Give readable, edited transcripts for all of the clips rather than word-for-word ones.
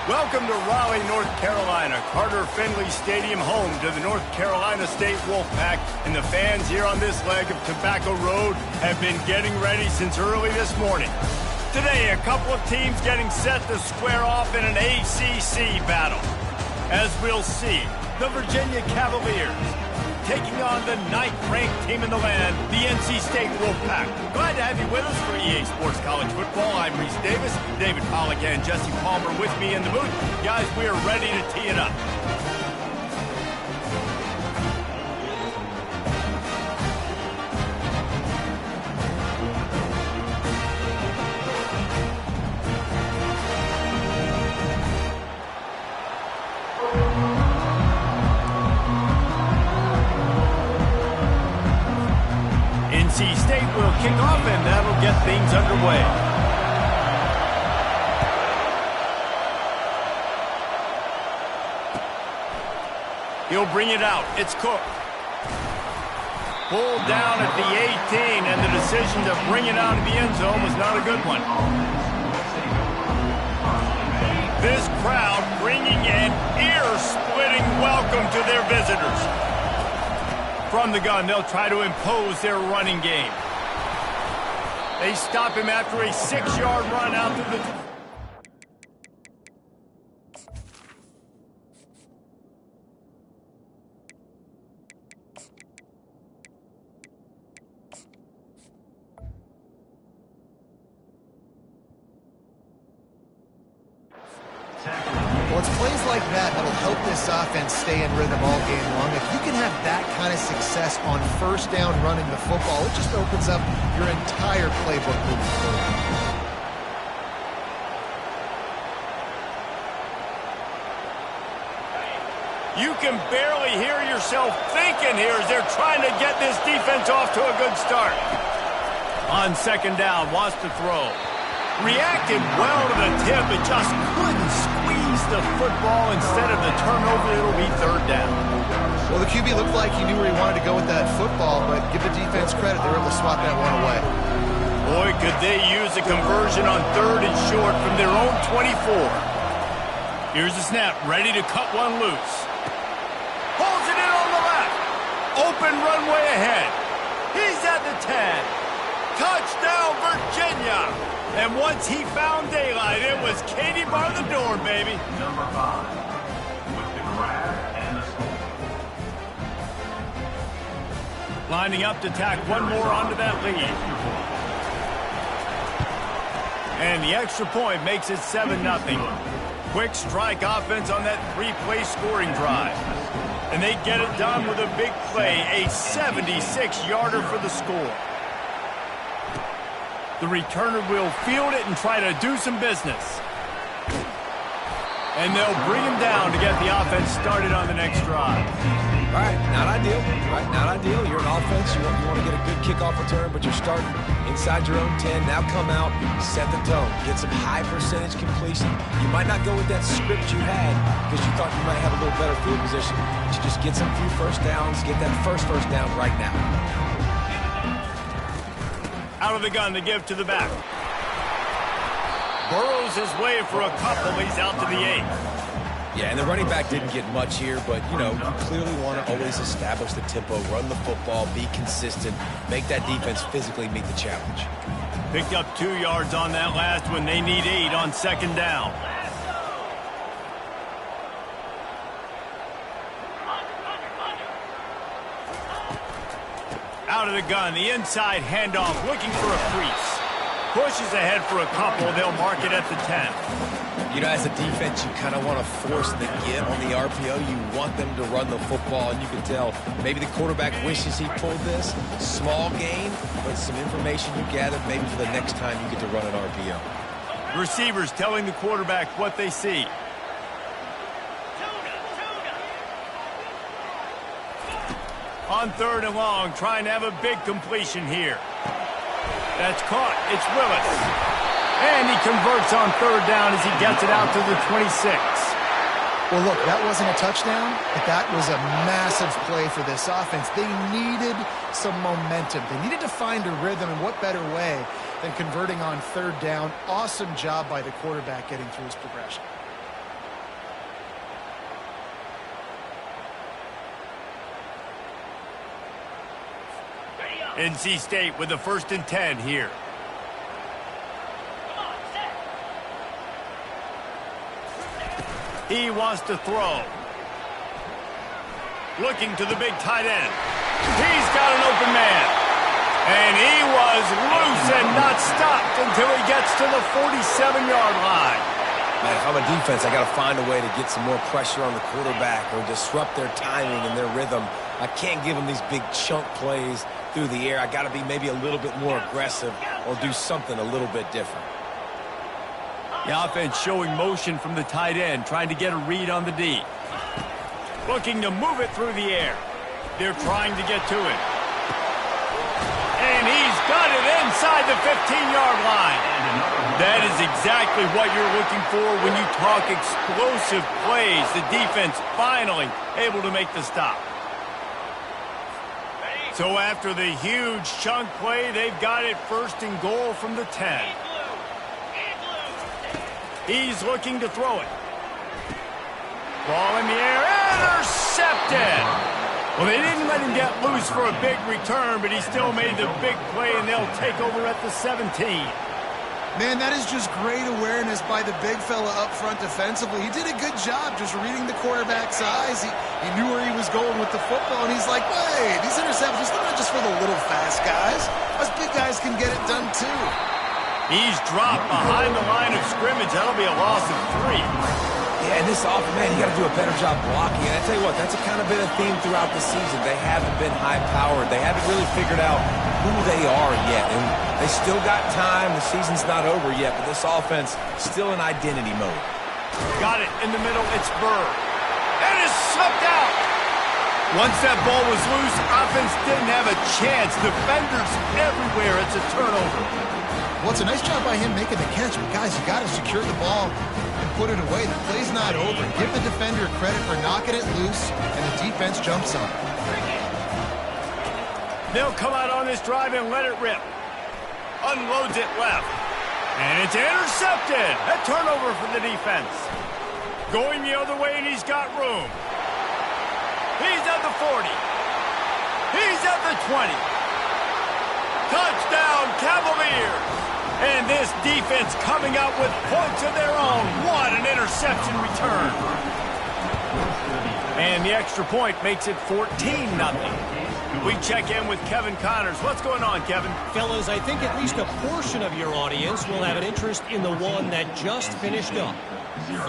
Welcome to Raleigh, North Carolina, Carter Finley Stadium, home to the North Carolina State Wolfpack, and the fans here on this leg of Tobacco Road have been getting ready since early this morning. Today, a couple of teams getting set to square off in an ACC battle. As we'll see, the Virginia Cavaliers taking on the 9th-ranked team in the land, the NC State Wolfpack. Glad to have you with us for EA Sports College Football. I'm Reese Davis, David Pollack and Jesse Palmer with me in the booth. Guys, we are ready to tee it up. NC State will kick off, and that'll get things underway. He'll bring it out. It's Cook. Pulled down at the 18, and the decision to bring it out of the end zone was not a good one. This crowd bringing an ear-splitting welcome to their visitors. From the gun, they'll try to impose their running game. They stop him after a 6-yard run out to the... Well, it's plays like that that'll help this offense stay in rhythm all game long. If you can have that kind of success on first down running the football, it just opens up your entire playbook moving forward. You can barely hear yourself thinking here as they're trying to get this defense off to a good start. On second down, wants to throw. Reacted well to the tip, but just couldn't squeeze the football. Instead of the turnover, it'll be third down. Well, the QB looked like he knew where he wanted to go with that football, but give the defense credit. They were able to swat that one away. Boy, could they use a conversion on 3rd and short from their own 24. Here's the snap, ready to cut one loose. Pulls it in on the left. Open runway ahead. He's at the 10. Touchdown, Virginia. And once he found daylight, it was Katie bar the door, baby. Number 5, with the grab and the score. Lining up to tack one more onto that lead. And the extra point makes it 7-0. Quick strike offense on that 3-play scoring drive. And they get it done with a big play, a 76-yarder for the score. The returner will field it and try to do some business. And they'll bring him down to get the offense started on the next drive. All right, not ideal. Right, not ideal. You're an offense. You want to get a good kickoff return, but you're starting inside your own 10. Now come out, set the tone. Get some high percentage completion. You might not go with that script you had because you thought you might have a little better field position. But you just get some few first downs, get that first down right now. Out of the gun to give to the back. Burrows his way for a couple. He's out to the 8. Yeah, and the running back didn't get much here, but, you know, you clearly want to always establish the tempo, run the football, be consistent, make that defense physically meet the challenge. Picked up 2 yards on that last one. They need 8 on second down. Out of the gun, the inside handoff, looking for a crease. Pushes ahead for a couple, they'll mark it at the 10. You know, as a defense, you kind of want to force the give on the RPO. You want them to run the football, and you can tell maybe the quarterback wishes he pulled this. Small gain, but some information you gathered maybe for the next time you get to run an RPO. Receivers telling the quarterback what they see. On 3rd and long, trying to have a big completion here. That's caught. It's Willis. And he converts on 3rd down as he gets it out to the 26. Well, look, that wasn't a touchdown, but that was a massive play for this offense. They needed some momentum. They needed to find a rhythm, and what better way than converting on 3rd down. Awesome job by the quarterback getting through his progression. NC State with the 1st and 10 here. He wants to throw. Looking to the big tight end. He's got an open man. And he was loose and not stopped until he gets to the 47-yard line. Man, if I'm a defense, I got to find a way to get some more pressure on the quarterback or disrupt their timing and their rhythm. I can't give them these big chunk plays through the air. I got to be maybe a little bit more aggressive or do something a little bit different. The offense showing motion from the tight end, trying to get a read on the D. Looking to move it through the air. They're trying to get to it. And he's got it inside the 15-yard line. That is exactly what you're looking for when you talk explosive plays. The defense finally able to make the stop. So after the huge chunk play, they've got it 1st and goal from the 10. He's looking to throw it. Ball in the air, intercepted. Well, they didn't let him get loose for a big return, but he still made the big play, and they'll take over at the 17. Man, that is just great awareness by the big fella up front defensively. He did a good job just reading the quarterback's eyes. He knew where he was going with the football, and he's like, wait, these interceptions, they're not just for the little fast guys. Us big guys can get it done, too. He's dropped behind the line of scrimmage. That'll be a loss of 3. Yeah, and this offense, man, you got to do a better job blocking. And I tell you what, that's kind of been a theme throughout the season. They haven't been high-powered. They haven't really figured out who they are yet. And they still got time. The season's not over yet, but this offense still in identity mode. Got it in the middle. It's Burr. And it's slipped out. Once that ball was loose, offense didn't have a chance. Defenders everywhere. It's a turnover. Well, it's a nice job by him making the catch, but guys, you got to secure the ball and put it away. The play's not over. Give the defender credit for knocking it loose, and the defense jumps on it. They'll come out on this drive and let it rip. Unloads it left. And it's intercepted. A turnover for the defense. Going the other way, and he's got room. He's at the 40. He's at the 20. Touchdown, Cavaliers. And this defense coming out with points of their own. What an interception return. And the extra point makes it 14-0. We check in with Kevin Connors. What's going on, Kevin? Fellas, I think at least a portion of your audience will have an interest in the one that just finished up.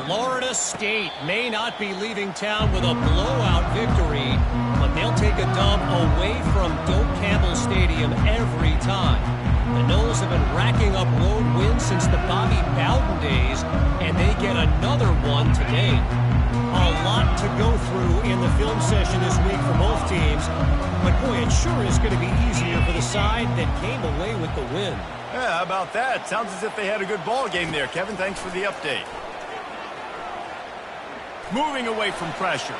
Florida State may not be leaving town with a blowout victory, but they'll take a dub away from Doak Campbell Stadium every time. The Noles have been racking up road wins since the Bobby Bowden days, and they get another one today. A lot to go through in the film session this week for both teams, but boy, it sure is going to be easier for the side that came away with the win. Yeah, how about that? Sounds as if they had a good ball game there, Kevin. Thanks for the update. Moving away from pressure.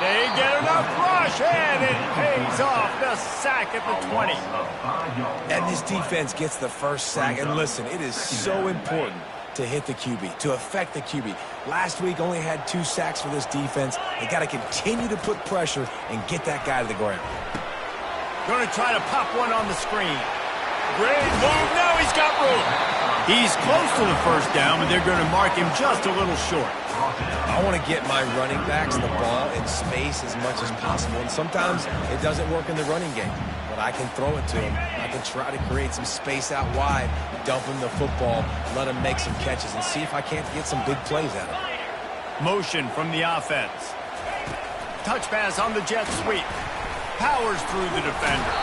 They get enough rush, and it pays off. The sack at the 20. And this defense gets the first sack. And listen, it is so important to hit the QB, to affect the QB. Last week only had 2 sacks for this defense. They got to continue to put pressure and get that guy to the ground. Going to try to pop one on the screen. Great move. Now he's got room. He's close to the first down, but they're going to mark him just a little short. I want to get my running backs the ball in space as much as possible, and sometimes it doesn't work in the running game, but I can throw it to him. I can try to create some space out wide, dump him the football, let him make some catches, and see if I can't get some big plays out of him. Motion from the offense. Touch pass on the jet sweep. Powers through the defender.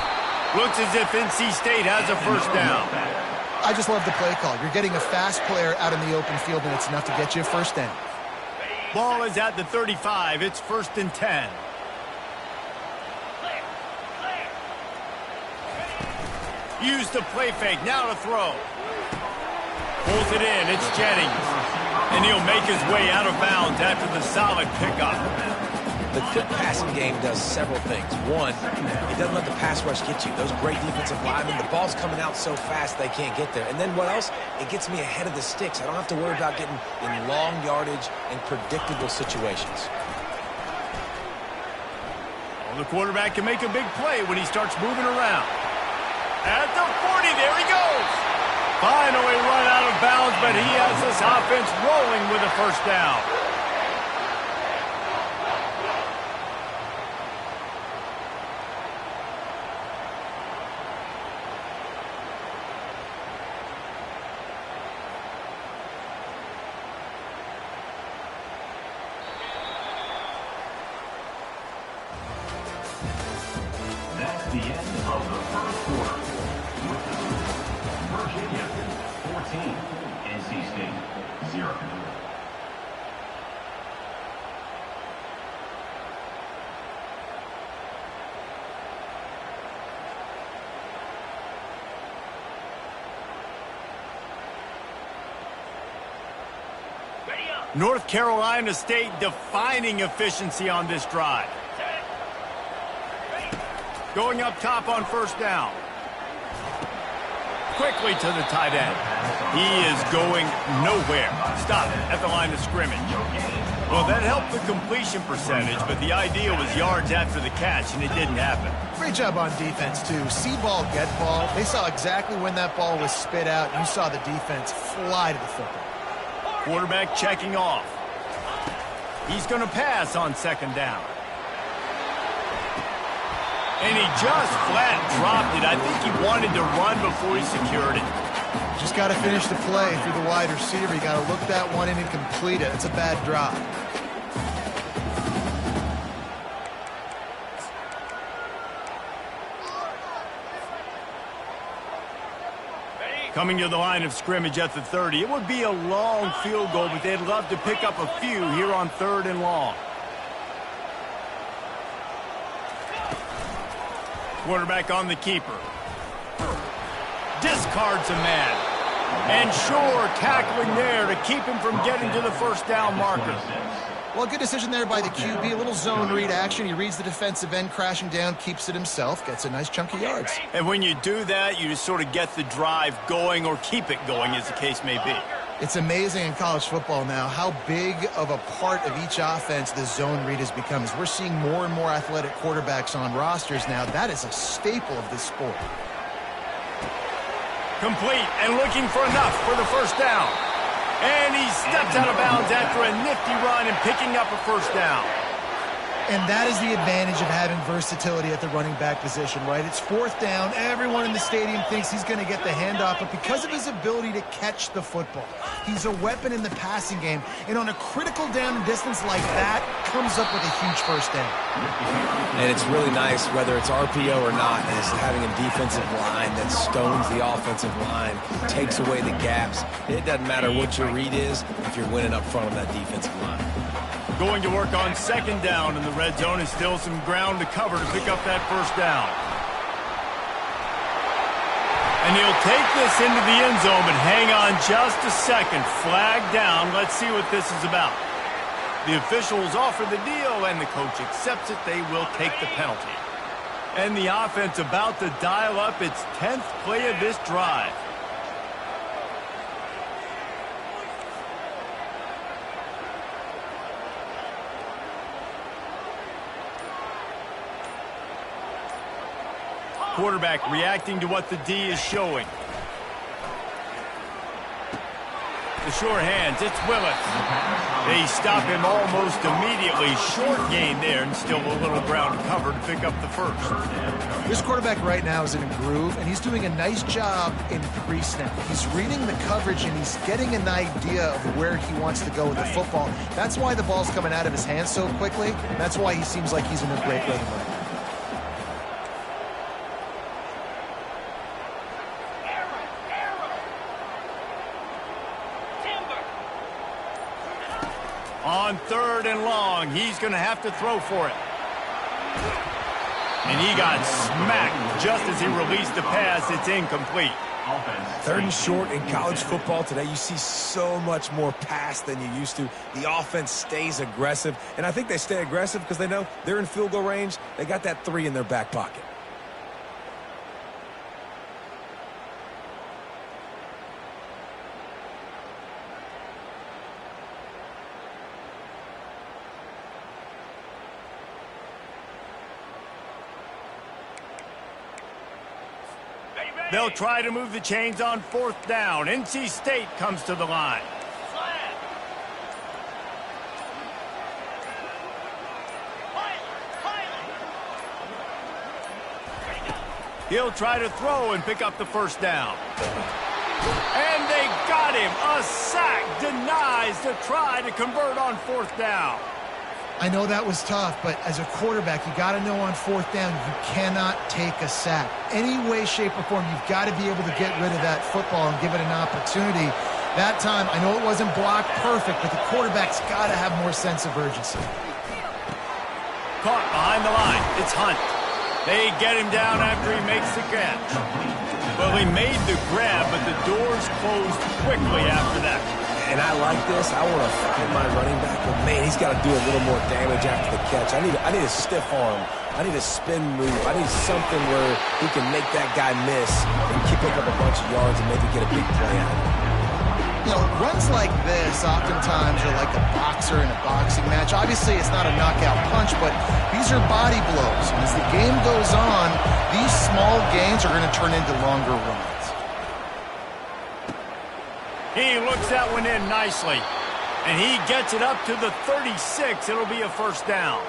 Looks as if NC State has a first down. I just love the play call. You're getting a fast player out in the open field, and it's enough to get you a first down. Ball is at the 35. It's 1st and 10. Use the play fake. Now to throw. Pulls it in. It's Jennings. And he'll make his way out of bounds after the solid pickup. The quick passing game does several things. One, it doesn't let the pass rush get you. Those great defensive linemen, the ball's coming out so fast they can't get there. And then what else? It gets me ahead of the sticks. I don't have to worry about getting in long yardage and predictable situations. The quarterback can make a big play when he starts moving around. At the 40, there he goes. Finally run out of bounds, but he has this offense rolling with a first down. That's the end of the first quarter. With the score, Virginia 14, NC State 0. North Carolina State defining efficiency on this drive. Going up top on first down. Quickly to the tight end. He is going nowhere. Stop at the line of scrimmage. Well, that helped the completion percentage, but the idea was yards after the catch, and it didn't happen. Great job on defense, too. See ball, get ball. They saw exactly when that ball was spit out. You saw the defense fly to the football. Quarterback checking off. He's going to pass on second down. And he just flat dropped it. I think he wanted to run before he secured it. Just got to finish the play through the wide receiver. You got to look that one in and complete it. It's a bad drop. Coming to the line of scrimmage at the 30. It would be a long field goal, but they'd love to pick up a few here on 3rd and long. Quarterback on the keeper. Discards a man. And Shore tackling there to keep him from getting to the first down marker. Well, good decision there by the QB. A little zone read action. He reads the defensive end crashing down, keeps it himself, gets a nice chunk of yards. And when you do that, you just sort of get the drive going or keep it going, as the case may be. It's amazing in college football now how big of a part of each offense the zone read has become. As we're seeing more and more athletic quarterbacks on rosters now, that is a staple of this sport. Complete and looking for enough for the first down. And he steps out of bounds after a nifty run and picking up a first down. And that is the advantage of having versatility at the running back position, right? It's 4th down. Everyone in the stadium thinks he's going to get the handoff, but because of his ability to catch the football, he's a weapon in the passing game. And on a critical down and distance like that, comes up with a huge first down. And it's really nice, whether it's RPO or not, is having a defensive line that stones the offensive line, takes away the gaps. It doesn't matter what your read is if you're winning up front of that defensive line. Going to work on second down in the red zone, and still some ground to cover to pick up that first down. And he'll take this into the end zone, but hang on just a second. Flag down. Let's see what this is about. The officials offer the deal, and the coach accepts it. They will take the penalty. And the offense about to dial up its 10th play of this drive. Quarterback reacting to what the D is showing. The short hands, it's Willis. They stop him almost immediately. Short gain there, and still a little ground to cover to pick up the first. This quarterback right now is in a groove, and he's doing a nice job in pre-snap. He's reading the coverage, and he's getting an idea of where he wants to go with the football. That's why the ball's coming out of his hands so quickly. That's why he seems like he's in a great rhythm right now. On 3rd and long, he's going to have to throw for it. And he got smacked just as he released the pass. It's incomplete. 3rd and short in college football today, you see so much more pass than you used to. The offense stays aggressive, and I think they stay aggressive because they know they're in field goal range. They got that 3 in their back pocket. They'll try to move the chains on 4th down. NC State comes to the line. He'll try to throw and pick up the 1st down. And they got him. A sack denies the try to convert on 4th down. I know that was tough, but as a quarterback, you got to know on 4th down, you cannot take a sack. Any way, shape, or form, you've got to be able to get rid of that football and give it an opportunity. That time, I know it wasn't blocked perfect, but the quarterback's got to have more sense of urgency. Caught behind the line. It's Hunt. They get him down after he makes the catch. Well, he made the grab, but the doors closed quickly after that. And I like this. I want to find my running back, but man, he's got to do a little more damage after the catch. I need a stiff arm. I need a spin move. I need something where he can make that guy miss and pick up a bunch of yards and maybe get a big play out of it. You know, runs like this oftentimes are like a boxer in a boxing match. Obviously, it's not a knockout punch, but these are body blows. And as the game goes on, these small gains are going to turn into longer runs. He looks that one in nicely. And he gets it up to the 36. It'll be a 1st down.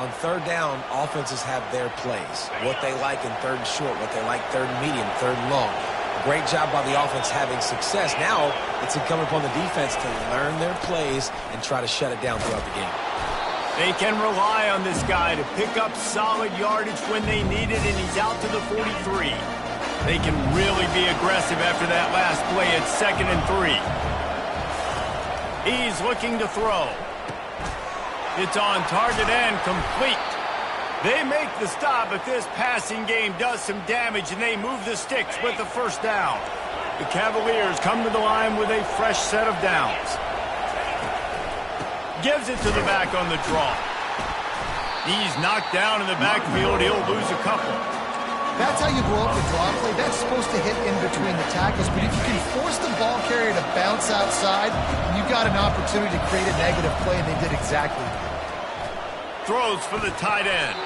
On 3rd down, offenses have their plays. What they like in 3rd and short, what they like 3rd and medium, 3rd and long. Great job by the offense having success. Now it's incumbent upon the defense to learn their plays and try to shut it down throughout the game. They can rely on this guy to pick up solid yardage when they need it, and he's out to the 43. They can really be aggressive after that last play at 2nd and 3. He's looking to throw. It's on target and complete. They make the stop, but this passing game does some damage, and they move the sticks with the 1st down. The Cavaliers come to the line with a fresh set of downs. Gives it to the back on the draw. He's knocked down in the backfield. He'll lose a couple. That's how you blow up the draw play. That's supposed to hit in between the tackles, but if you can force the ball carrier to bounce outside, you've got an opportunity to create a negative play, and they did exactly that. Throws for the tight end.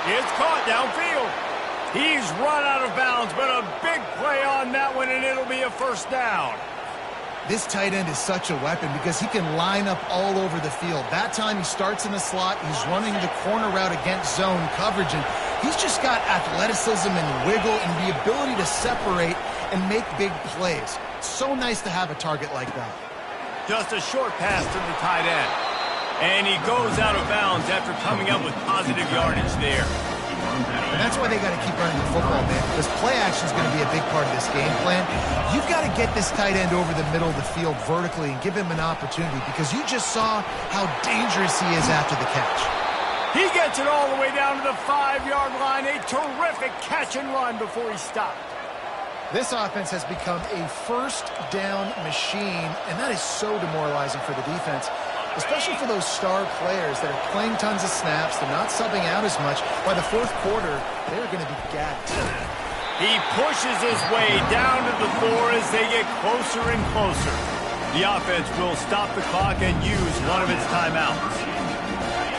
It's caught downfield. He's run out of bounds, but a big play on that one, and it'll be a 1st down. This tight end is such a weapon because he can line up all over the field. That time he starts in the slot. He's running the corner route against zone coverage, and he's just got athleticism and wiggle and the ability to separate and make big plays. It's so nice to have a target like that. Just a short pass to the tight end. And he goes out of bounds after coming up with positive yardage there. And that's why they got to keep running the football, man, because play action is going to be a big part of this game plan. You've got to get this tight end over the middle of the field vertically and give him an opportunity, because you just saw how dangerous he is after the catch. He gets it all the way down to the 5-yard line. A terrific catch and run before he stopped. This offense has become a 1st down machine, and that is so demoralizing for the defense, especially for those star players that are playing tons of snaps. They're not subbing out as much. By the 4th quarter, they're going to be gassed. He pushes his way down to the 4 as they get closer and closer. The offense will stop the clock and use one of its timeouts.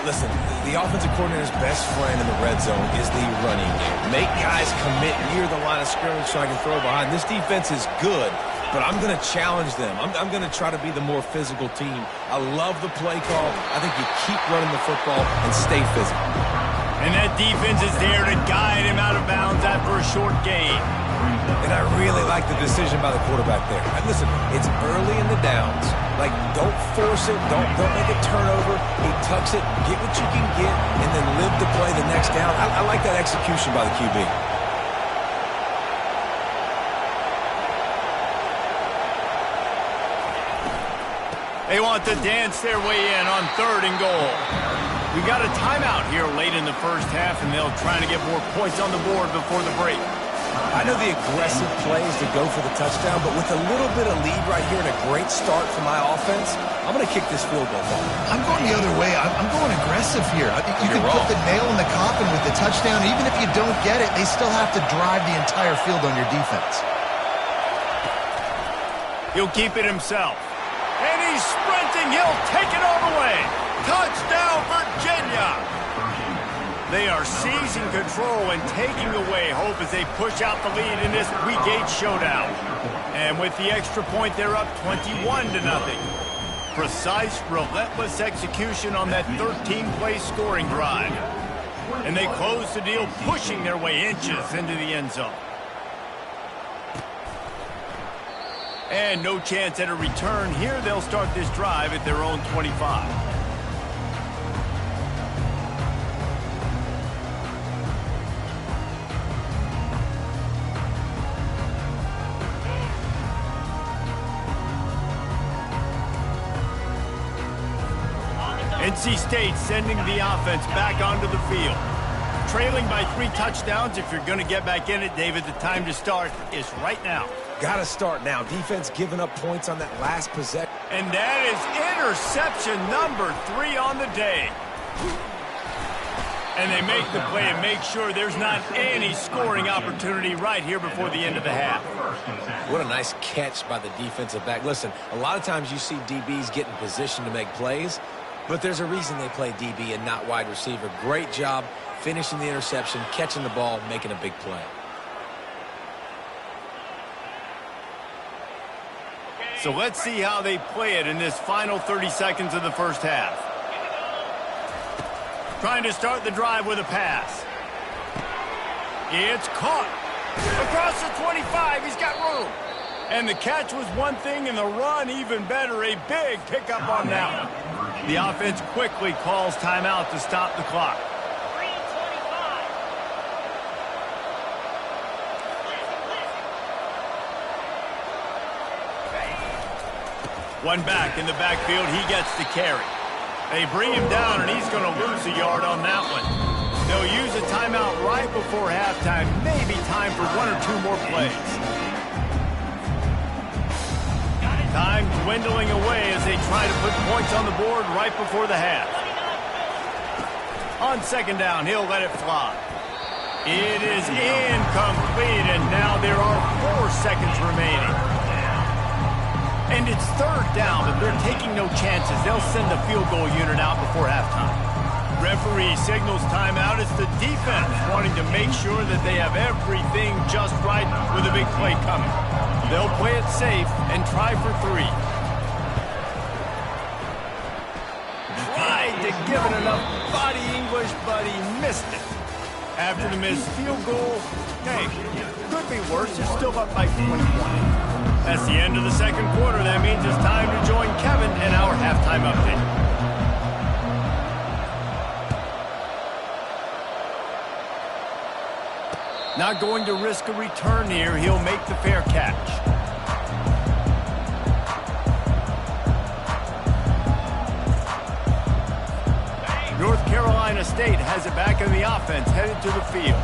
Listen, the offensive coordinator's best friend in the red zone is the running game. Make guys commit near the line of scrimmage so I can throw behind. This defense is good, but I'm going to challenge them. I'm going to try to be the more physical team. I love the play call. I think you keep running the football and stay physical. And that defense is there to guide him out of bounds after a short gain. And I really like the decision by the quarterback there. And listen, it's early in the downs. Like, don't force it. Don't make a turnover. He tucks it, get what you can get, and then live to play the next down. I like that execution by the QB. They want to dance their way in on 3rd and goal. We got a timeout here late in the 1st half, and they'll try to get more points on the board before the break. I know the aggressive play is to go for the touchdown, but with a little bit of lead right here and a great start for my offense, I'm going to kick this field goal ball. I'm going the other way. I'm going aggressive here. I think you can put the nail in the coffin with the touchdown. Even if you don't get it, they still have to drive the entire field on your defense. He'll keep it himself. And he's sprinting. He'll take it all the way. Touchdown, Virginia. They are seizing control and taking away hope as they push out the lead in this Week 8 showdown. And with the extra point, they're up 21-0. Precise, relentless execution on that 13-play scoring drive. And they close the deal, pushing their way inches into the end zone. And no chance at a return here. They'll start this drive at their own 25. NC State sending the offense back onto the field. Trailing by 3 touchdowns. If you're going to get back in it, David, the time to start is right now. Got to start now. Defense giving up points on that last possession. And that is interception number 3 on the day. And they make the play and make sure there's not any scoring opportunity right here before the end of the half. What a nice catch by the defensive back. Listen, a lot of times you see DBs get in position to make plays, but there's a reason they play DB and not wide receiver. Great job finishing the interception, catching the ball, making a big play. So let's see how they play it in this final 30 seconds of the first half. Trying to start the drive with a pass. It's caught. Across the 25, he's got room. And the catch was one thing, and the run even better. A big pickup on that one. The offense quickly calls timeout to stop the clock. One back in the backfield, he gets the carry. They bring him down, and he's going to lose a yard on that one. They'll use a timeout right before halftime, maybe time for 1 or 2 more plays. Time dwindling away as they try to put points on the board right before the half. On second down, he'll let it fly. It is incomplete, and now there are 4 seconds remaining. And it's third down, but they're taking no chances. They'll send the field goal unit out before halftime. Referee signals timeout. It's the defense wanting to make sure that they have everything just right with a big play coming. They'll play it safe and try for 3. Tried to give it enough body English, but he missed it. After the missed field goal, hey, could be worse. They're still up by 21. That's the end of the second quarter. That means it's time to join Kevin in our halftime update. Not going to risk a return here. He'll make the fair catch. North Carolina State has it back in the offense, headed to the field.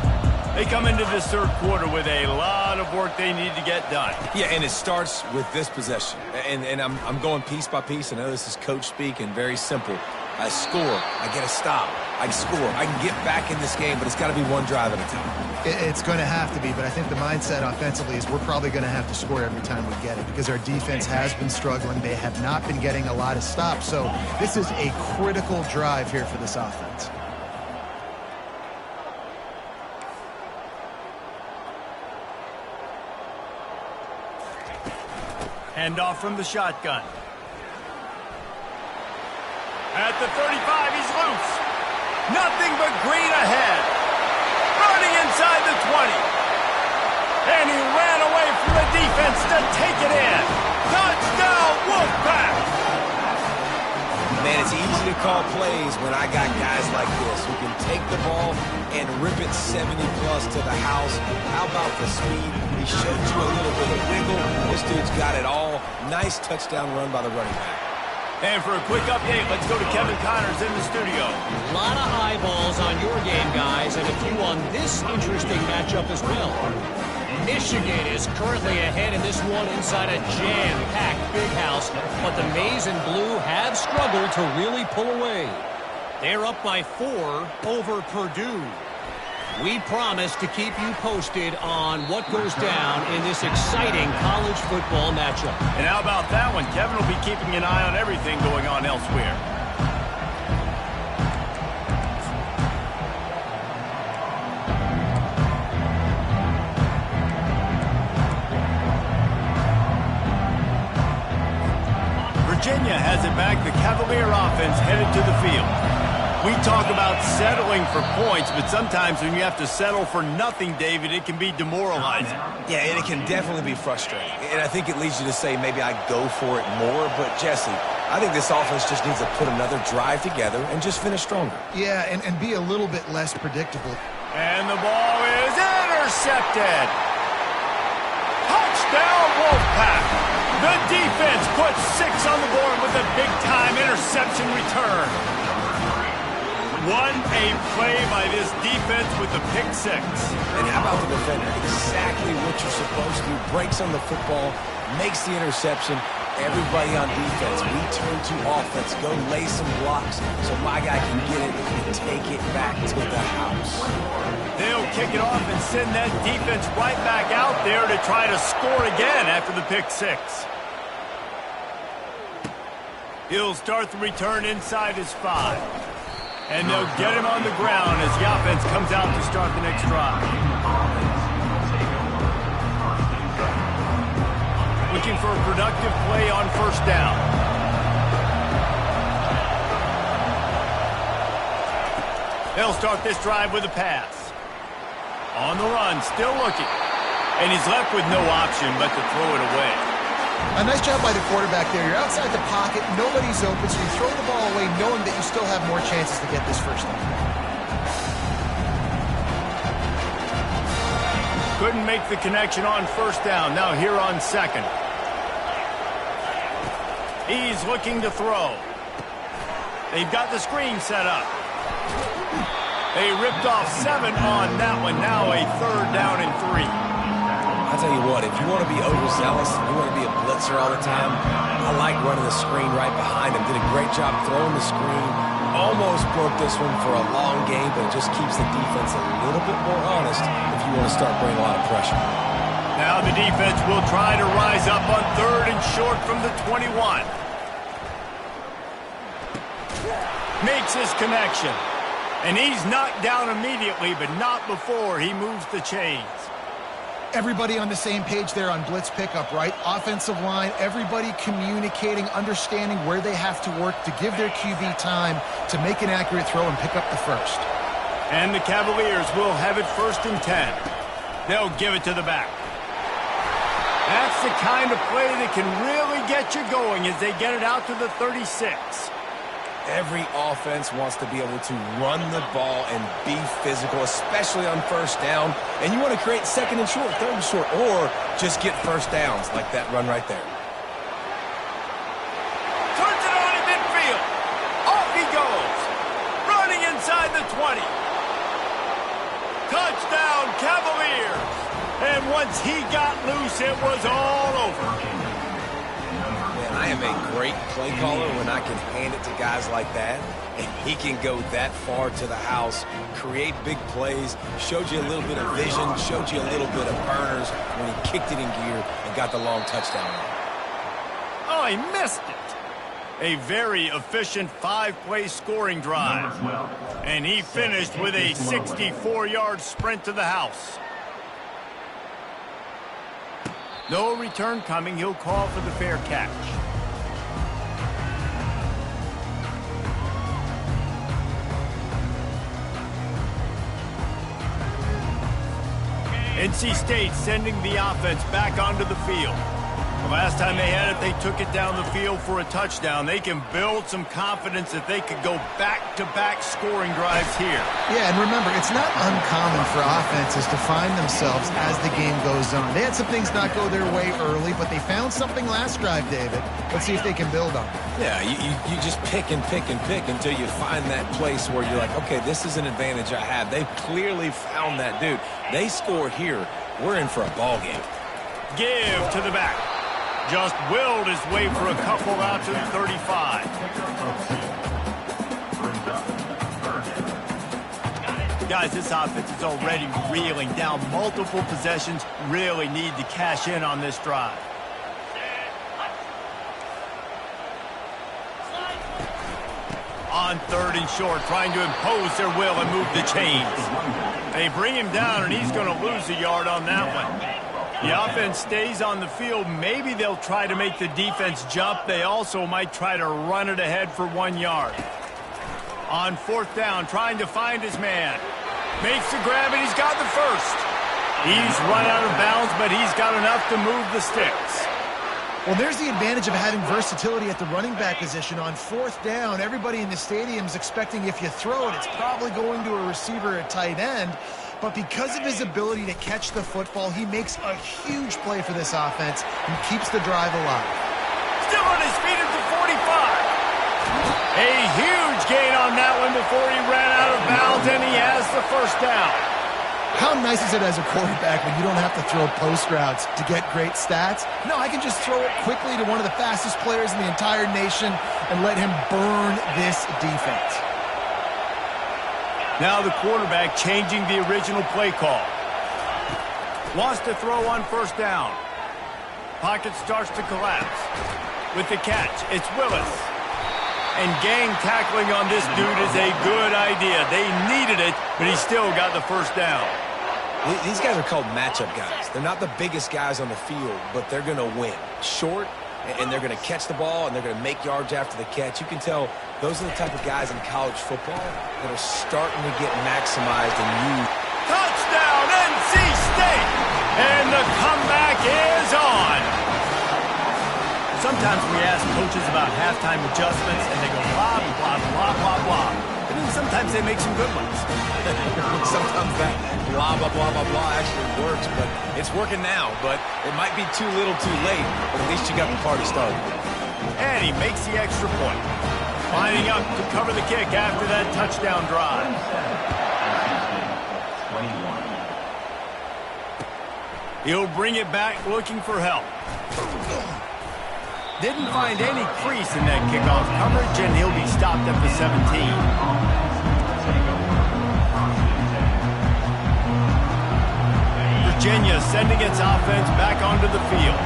They come into this third quarter with a lot of work they need to get done. Yeah, and it starts with this possession. And I'm going piece by piece. I know this is coach speak and very simple. I score. I get a stop. I score. I can get back in this game, but it's got to be one drive at a time. It's going to have to be, but I think the mindset offensively is we're probably going to have to score every time we get it because our defense has been struggling. They have not been getting a lot of stops. So this is a critical drive here for this offense. Handoff from the shotgun. At the 35, he's loose. Nothing but green ahead. Running inside the 20. And he ran away from the defense to take it in. Touchdown, Wolfpack! Man, it's easy to call plays when I got guys like this who can take the ball and rip it 70-plus to the house. How about the speed? He showed you a little bit of wiggle. This dude's got it all. Nice touchdown run by the running back. And for a quick update, let's go to Kevin Connors in the studio. A lot of eyeballs on your game, guys, and a few on this interesting matchup as well. Michigan is currently ahead in this one inside a jam-packed big house, but the Maize and Blue have struggled to really pull away. They're up by 4 over Purdue. We promise to keep you posted on what goes down in this exciting college football matchup. And how about that one? Kevin will be keeping an eye on everything going on elsewhere. has it back. The Cavalier offense headed to the field. We talk about settling for points, but sometimes when you have to settle for nothing, David, it can be demoralizing. Yeah, and it can definitely be frustrating. And I think it leads you to say maybe I go for it more. But, Jesse, I think this offense just needs to put another drive together and just finish stronger. Yeah, and be a little bit less predictable. And the ball is intercepted. Touchdown, Wolfpack. The defense puts 6 on the board with a big-time interception return. What a play by this defense with the pick 6. And how about the defender? Exactly what you're supposed to. Breaks on the football, makes the interception. Everybody on defense, we turn to offense. Go lay some blocks so my guy can get it and take it back to the house. They'll kick it off and send that defense right back out there to try to score again after the pick 6. He'll start the return inside his 5. And they'll get him on the ground as the offense comes out to start the next drive. Looking for a productive play on first down. They'll start this drive with a pass. On the run, still looking. And he's left with no option but to throw it away. A nice job by the quarterback there. You're outside the pocket, nobody's open, so you throw the ball away knowing that you still have more chances to get this first down. Couldn't make the connection on first down. Now here on second. He's looking to throw. They've got the screen set up. They ripped off 7 on that one. Now a 3rd down and 3. I'll tell you what, if you want to be overzealous, you want to be a blitzer all the time, I like running the screen right behind him. Did a great job throwing the screen. Almost broke this one for a long game, but it just keeps the defense a little bit more honest if you want to start bringing a lot of pressure. Now the defense will try to rise up on 3rd and short from the 21. Makes his connection. And he's knocked down immediately, but not before he moves the chains. Everybody on the same page there on blitz pickup, right? Offensive line, everybody communicating, understanding where they have to work to give their QB time to make an accurate throw and pick up the first. And the Cavaliers will have it 1st and 10. They'll give it to the back. That's the kind of play that can really get you going as they get it out to the 36. Every offense wants to be able to run the ball and be physical, especially on first down. And you want to create 2nd and short, 3rd and short, or just get first downs like that run right there. Turns it on in midfield. Off he goes. Running inside the 20. Touchdown, Cavaliers. And once he got loose, it was all over. I am a great play caller when I can hand it to guys like that, and he can go that far to the house, create big plays, showed you a little bit of vision, showed you a little bit of burners when he kicked it in gear and got the long touchdown. Oh, he missed it. A very efficient 5-play scoring drive. And he finished with a 64-yard sprint to the house. No return coming. He'll call for the fair catch. NC State sending the offense back onto the field. The last time they had it, they took it down the field for a touchdown. They can build some confidence that they could go back-to-back scoring drives here. Yeah, and remember, it's not uncommon for offenses to find themselves as the game goes on. They had some things not go their way early, but they found something last drive, David. Let's see if they can build on it. Yeah, you just pick and pick and pick until you find that place where you're like, okay, this is an advantage I have. They've clearly found that, dude. They score here, we're in for a ball game. Give to the back. Just willed his way for a couple out to the 35. Guys, this offense is already reeling down multiple possessions. Really need to cash in on this drive. On 3rd and short, trying to impose their will and move the chains. They bring him down, and he's going to lose a yard on that one. The offense stays on the field. Maybe they'll try to make the defense jump. They also might try to run it ahead for 1 yard. On 4th down, trying to find his man. Makes the grab, and he's got the first. He's run out of bounds, but he's got enough to move the sticks. Well, there's the advantage of having versatility at the running back position. On 4th down, everybody in the stadium is expecting if you throw it, it's probably going to a receiver at tight end. But because of his ability to catch the football, he makes a huge play for this offense and keeps the drive alive. Still on his feet at the 45. A huge gain on that one before he ran out of bounds, and he has the first down. How nice is it as a quarterback when you don't have to throw post routes to get great stats? No, I can just throw it quickly to one of the fastest players in the entire nation and let him burn this defense. Now the quarterback changing the original play call. Wants to throw on 1st down. Pocket starts to collapse. With the catch, it's Willis. And gang tackling on this dude is a good idea. They needed it, but he still got the first down. These guys are called matchup guys. They're not the biggest guys on the field, but they're going to win. Short, and they're going to catch the ball, and they're going to make yards after the catch. You can tell those are the type of guys in college football that are starting to get maximized and used. Touchdown, NC State! And the comeback is on. Sometimes we ask coaches about halftime adjustments, and they go blah, blah, blah, blah, blah. And then sometimes they make some good ones. Sometimes that blah, blah, blah, blah, blah actually works, but it's working now. But it might be too little too late, but at least you got the party started. And he makes the extra point. Lining up to cover the kick after that touchdown drive. 21. He'll bring it back looking for help. Didn't find any crease in that kickoff coverage, and he'll be stopped at the 17. Virginia sending its offense back onto the field.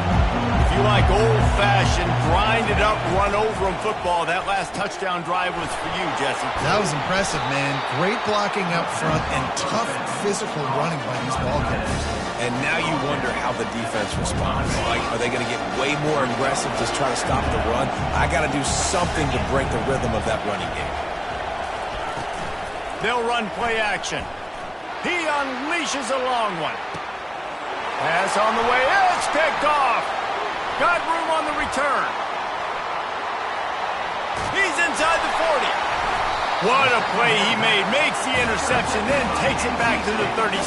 If you like old-fashioned, grind-it-up, run-over-'em football, that last touchdown drive was for you, Jesse. That was impressive, man. Great blocking up front and tough physical running by these ball carriers. And now you wonder how the defense responds. Like, are they going to get way more aggressive, just try to stop the run? I got to do something to break the rhythm of that running game. They'll run play action. He unleashes a long one. Pass on the way. It's picked off. Got room on the return. He's inside the 40. What a play he made. Makes the interception, then takes it back to the 36.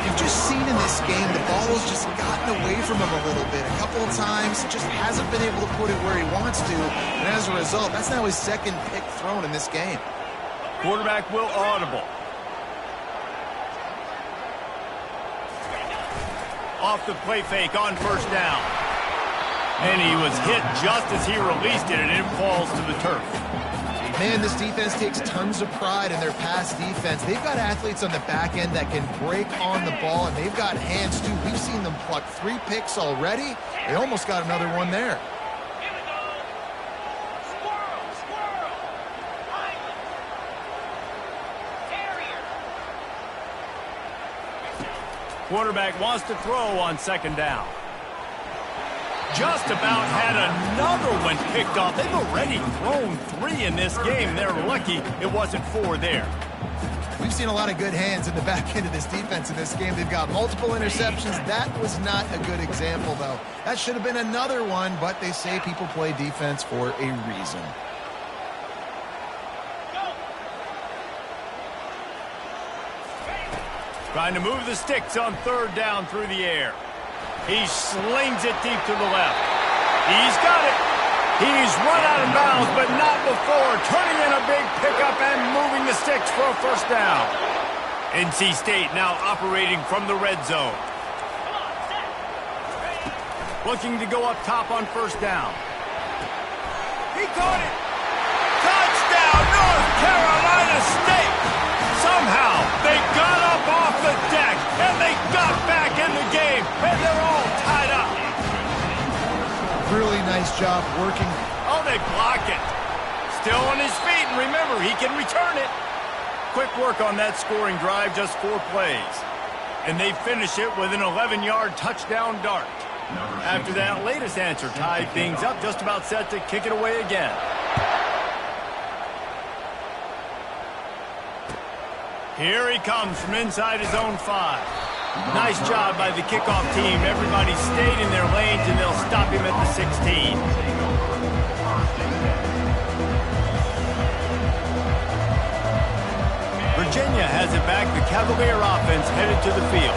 You've just seen in this game the ball has just gotten away from him a little bit. A couple of times, just hasn't been able to put it where he wants to. And as a result, that's now his 2nd pick thrown in this game. Quarterback will audible. Off the play fake on 1st down. And he was hit just as he released it, and it falls to the turf. Man, this defense takes tons of pride in their pass defense. They've got athletes on the back end that can break on the ball, and they've got hands, too. We've seen them pluck 3 picks already. They almost got another one there. Quarterback wants to throw on 2nd down. Just about had another one picked off. They've already thrown 3 in this game. They're lucky it wasn't 4 there. We've seen a lot of good hands in the back end of this defense in this game. They've got multiple interceptions. That was not a good example, though. That should have been another one, but they say people play defense for a reason. Trying to move the sticks on 3rd down through the air. He slings it deep to the left. He's got it. He's run out of bounds, but not before. Turning in a big pickup and moving the sticks for a 1st down. NC State now operating from the red zone. Looking to go up top on 1st down. He caught it. Touchdown, North Carolina State. Somehow, they got up off the deck, and they got back in the game, and they're all tied up. Really nice job working. Oh, they block it. Still on his feet, and remember, he can return it. Quick work on that scoring drive, just 4 plays. and they finish it with an 11-yard touchdown dart. After that latest answer tied things up, just about set to kick it away again. Here he comes from inside his own 5. Nice job by the kickoff team. Everybody stayed in their lanes, and they'll stop him at the 16. Virginia has it back. The Cavalier offense headed to the field.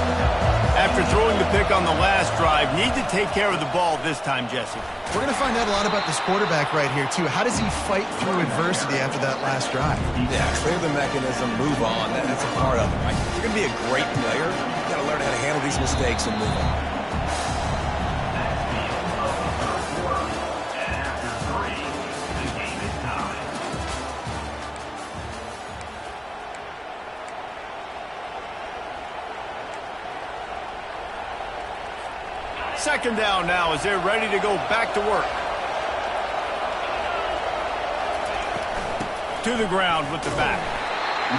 After throwing the pick on the last drive, need to take care of the ball this time, Jesse. We're going to find out a lot about this quarterback right here, too. How does he fight through adversity after that last drive? Yeah, clear the mechanism, move on. That's a part of it, right? If you're going to be a great player, you got to learn how to handle these mistakes and move on. Second down now as they're ready to go back to work. To the ground with the back.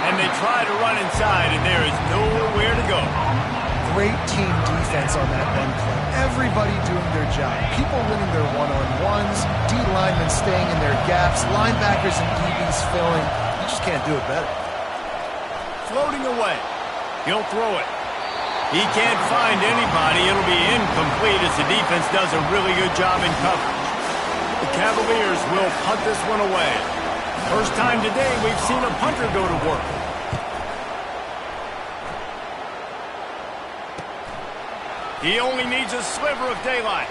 And they try to run inside, and there is nowhere to go. Great team defense on that run play. Everybody doing their job. People winning their one-on-ones, D linemen staying in their gaps, linebackers and DBs filling. You just can't do it better. Floating away. He'll throw it. He can't find anybody. It'll be incomplete as the defense does a really good job in coverage. The Cavaliers will punt this one away. First time today we've seen a punter go to work. He only needs a sliver of daylight.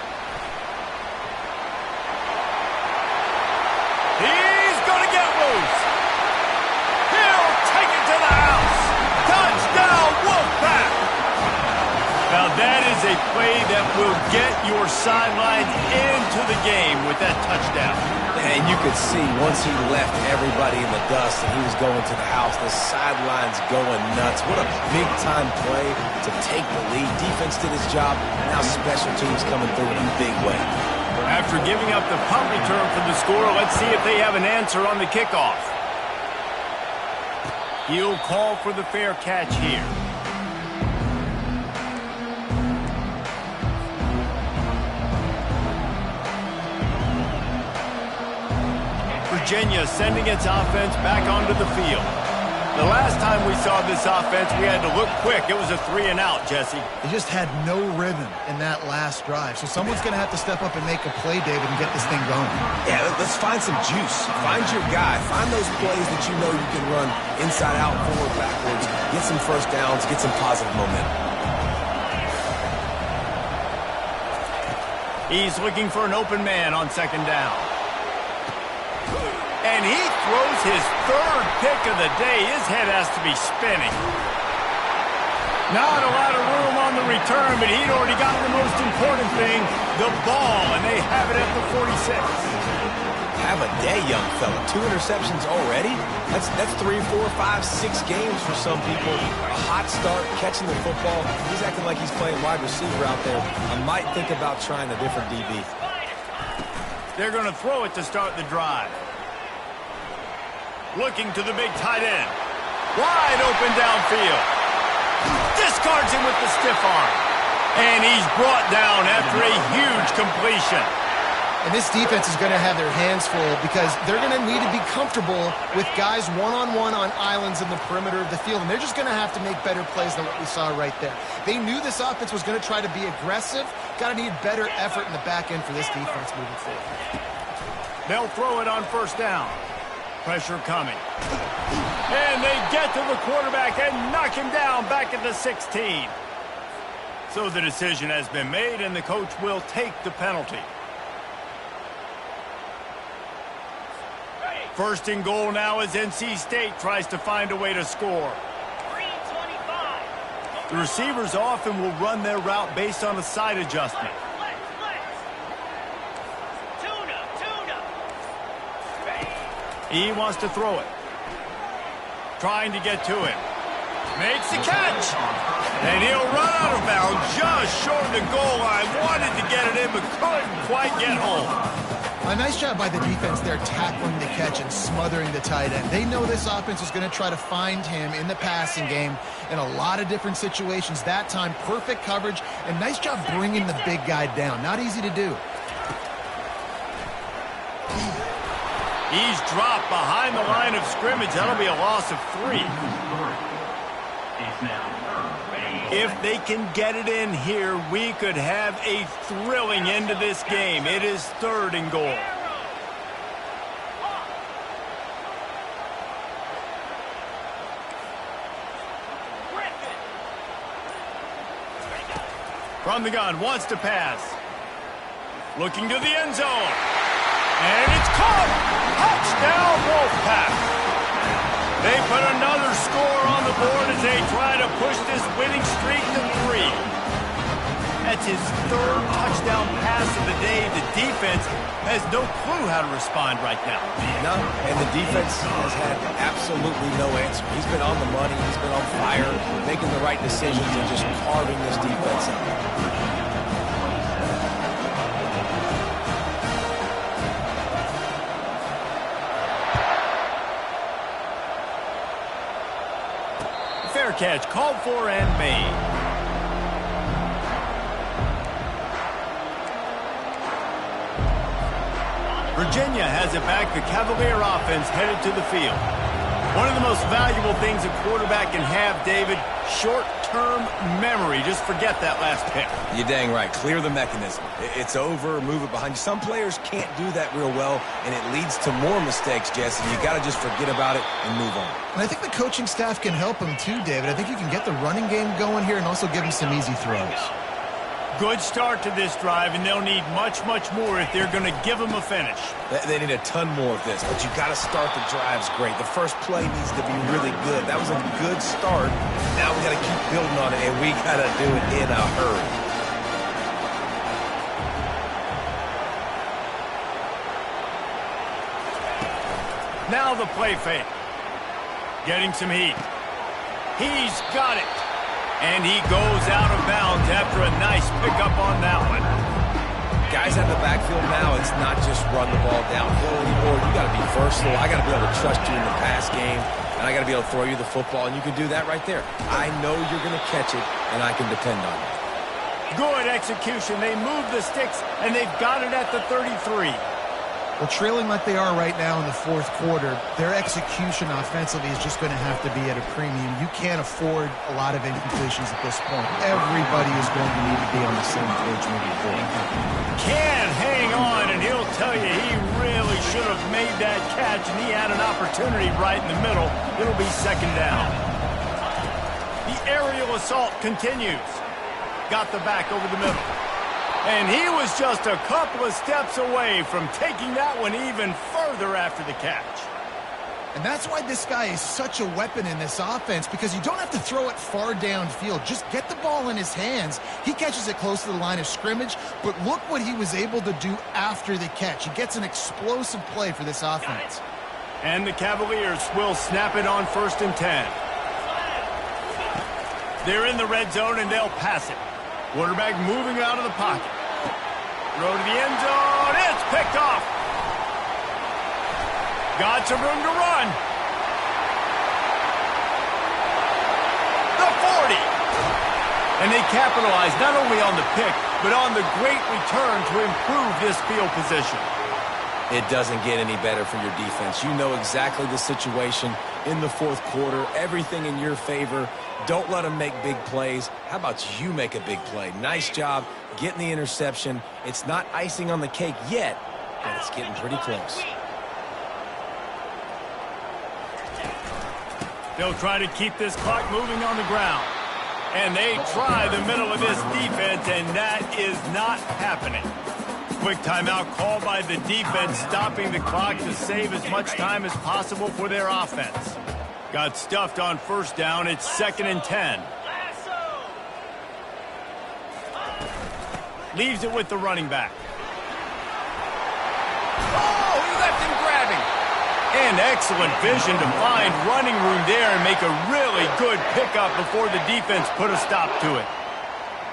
He's going to get loose. He'll take it to the house. Touchdown, Wolfpack. Now that is a play that will get your sidelines into the game with that touchdown. And you could see once he left everybody in the dust and he was going to the house, the sidelines going nuts. What a big-time play to take the lead. Defense did his job. Now special teams coming through in a big way. After giving up the punt return for the score, let's see if they have an answer on the kickoff. He'll call for the fair catch here. Virginia sending its offense back onto the field. The last time we saw this offense, we had to look quick. It was a 3-and-out, Jesse. They just had no rhythm in that last drive. So someone's going to have to step up and make a play, David, and get this thing going. Yeah, let's find some juice. Find your guy. Find those plays that you know you can run inside out, forward, backwards. Get some first downs. Get some positive momentum. He's looking for an open man on second down. And he throws his third pick of the day. His head has to be spinning. Not a lot of room on the return, but he'd already gotten the most important thing, the ball, and they have it at the 46. Have a day, young fella. 2 interceptions already? That's 3, 4, 5, 6 games for some people. A hot start, catching the football. He's acting like he's playing wide receiver out there. I might think about trying a different DB. They're going to throw it to start the drive. Looking to the big tight end. Wide open downfield. Discards him with the stiff arm. And he's brought down after a huge completion. And this defense is going to have their hands full because they're going to need to be comfortable with guys one-on-one on islands in the perimeter of the field. And they're just going to have to make better plays than what we saw right there. They knew this offense was going to try to be aggressive. Got to need better effort in the back end for this defense moving forward. They'll throw it on first down. Pressure coming. And they get to the quarterback and knock him down back at the 16. So the decision has been made, and the coach will take the penalty. First and goal now as NC State tries to find a way to score. The receivers often will run their route based on a side adjustment. He wants to throw it. Trying to get to him. Makes the catch. And he'll run out of bounds just short of the goal line. Wanted to get it in, but couldn't quite get home. A nice job by the defense there tackling the catch and smothering the tight end. They know this offense is going to try to find him in the passing game in a lot of different situations. That time, perfect coverage, and nice job bringing the big guy down. Not easy to do. He's dropped behind the line of scrimmage. That'll be a loss of 3. If they can get it in here, we could have a thrilling end to this game. It is 3rd and goal. From the gun, wants to pass. Looking to the end zone. And it's caught. Touchdown, Wolfpack. They put another score on the board as they try to push this winning streak to 3. That's his 3rd touchdown pass of the day. The defense has no clue how to respond right now. No, and the defense has had absolutely no answer. He's been on the money. He's been on fire, making the right decisions and just carving this defense up. Fair catch, called for and made. Virginia has it back. The Cavalier offense headed to the field. One of the most valuable things a quarterback can have, David, short-term memory. Just forget that last pick. You're dang right. Clear the mechanism. It's over, move it behind you. Some players can't do that real well, and it leads to more mistakes, Jesse. You got to just forget about it and move on. And I think the coaching staff can help him too, David. I think you can get the running game going here and also give him some easy throws. Good start to this drive, and they'll need much, much more if they're going to give him a finish. They need a ton more of this, but you got to start the drives great. The first play needs to be really good. That was a good start. Now we got to keep building on it, and we got to do it in a hurry. Now the play fake. Getting some heat. He's got it. And he goes out of bounds after a nice pickup on that one. Guys out of the backfield now, it's not just run the ball downhill anymore. You got to be versatile. I got to be able to trust you in the pass game, and I got to be able to throw you the football, and you can do that right there. I know you're going to catch it, and I can depend on you. Good execution. They move the sticks, and they've got it at the 33. Well, trailing like they are right now in the 4th quarter, their execution offensively is just going to have to be at a premium. You can't afford a lot of incompletions at this point. Everybody is going to need to be on the same page moving forward. Can't hang on, and he'll tell you he really should have made that catch, and he had an opportunity right in the middle. It'll be 2nd down. The aerial assault continues. Got the back over the middle. And he was just a couple of steps away from taking that one even further after the catch. And that's why this guy is such a weapon in this offense, because you don't have to throw it far downfield. Just get the ball in his hands. He catches it close to the line of scrimmage, but look what he was able to do after the catch. He gets an explosive play for this offense. And the Cavaliers will snap it on 1st and 10. They're in the red zone, and they'll pass it. Quarterback moving out of the pocket. Throw to the end zone. It's picked off. Got some room to run. The 40. And they capitalize not only on the pick, but on the great return to improve this field position. It doesn't get any better for your defense. You know exactly the situation in the 4th quarter. Everything in your favor. Don't let them make big plays. How about you make a big play? Nice job getting the interception. It's not icing on the cake yet, but it's getting pretty close. They'll try to keep this clock moving on the ground. And they try the middle of this defense, and that is not happening. Quick timeout called by the defense, stopping the clock to save as much time as possible for their offense. Got stuffed on 1st down. It's 2nd and 10. Leaves it with the running back. Oh, he left him grabbing. And excellent vision to find running room there and make a really good pickup before the defense put a stop to it.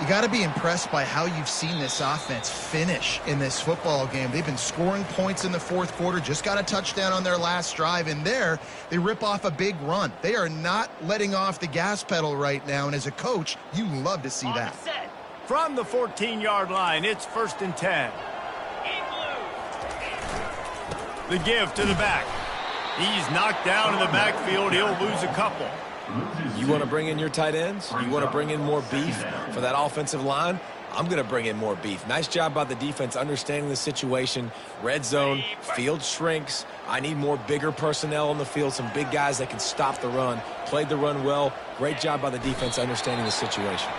You got to be impressed by how you've seen this offense finish in this football game. They've been scoring points in the fourth quarter, just got a touchdown on their last drive, and there they rip off a big run. They are not letting off the gas pedal right now, and as a coach, you love to see that. From the 14-yard line, it's 1st and 10. The give to the back. He's knocked down in the backfield. He'll lose a couple. You want to bring in your tight ends? You want to bring in more beef for that offensive line? I'm going to bring in more beef. Nice job by the defense understanding the situation. Red zone, field shrinks. I need more bigger personnel on the field, some big guys that can stop the run. Played the run well. Great job by the defense understanding the situation.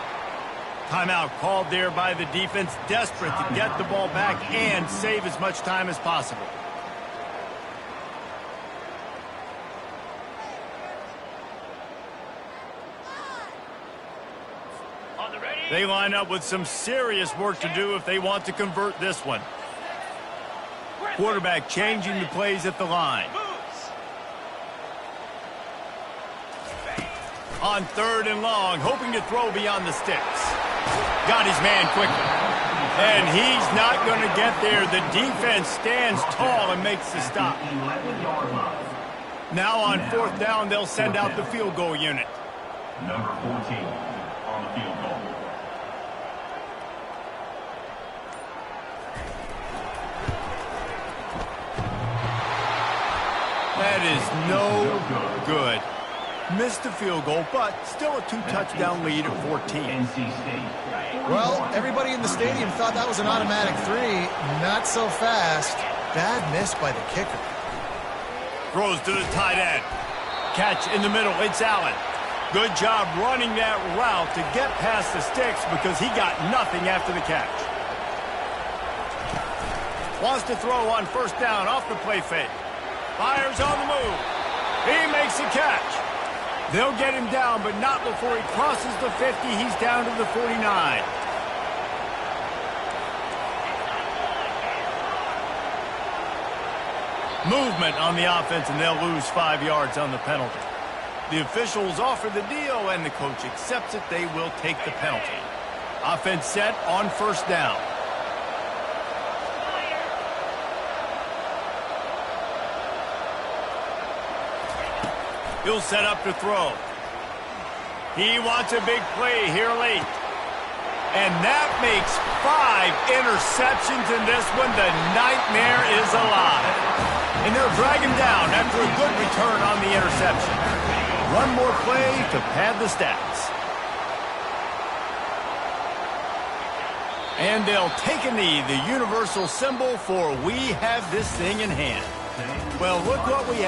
Timeout called there by the defense, desperate to get the ball back and save as much time as possible. They line up with some serious work to do if they want to convert this one. Quarterback changing the plays at the line. On 3rd and long, hoping to throw beyond the sticks. Got his man quickly. And he's not going to get there. The defense stands tall and makes the stop. Now on 4th down, they'll send out the field goal unit. Number 14 on the field goal. That is no good. Missed the field goal, but still a 2-touchdown lead at 14. Well, everybody in the stadium thought that was an automatic 3. Not so fast. Bad miss by the kicker. Throws to the tight end. Catch in the middle. It's Allen. Good job running that route to get past the sticks because he got nothing after the catch. Wants to throw on 1st down off the play fake. Fires on the move. He makes the catch. They'll get him down, but not before he crosses the 50. He's down to the 49. Movement on the offense, and they'll lose 5 yards on the penalty. The officials offer the deal, and the coach accepts it. They will take the penalty. Offense set on 1st down. He'll set up to throw. He wants a big play here late. And that makes 5 interceptions in this one. The nightmare is alive. And they'll drag him down after a good return on the interception. One more play to pad the stats. And they'll take a knee, the universal symbol for we have this thing in hand. Well, look what we have.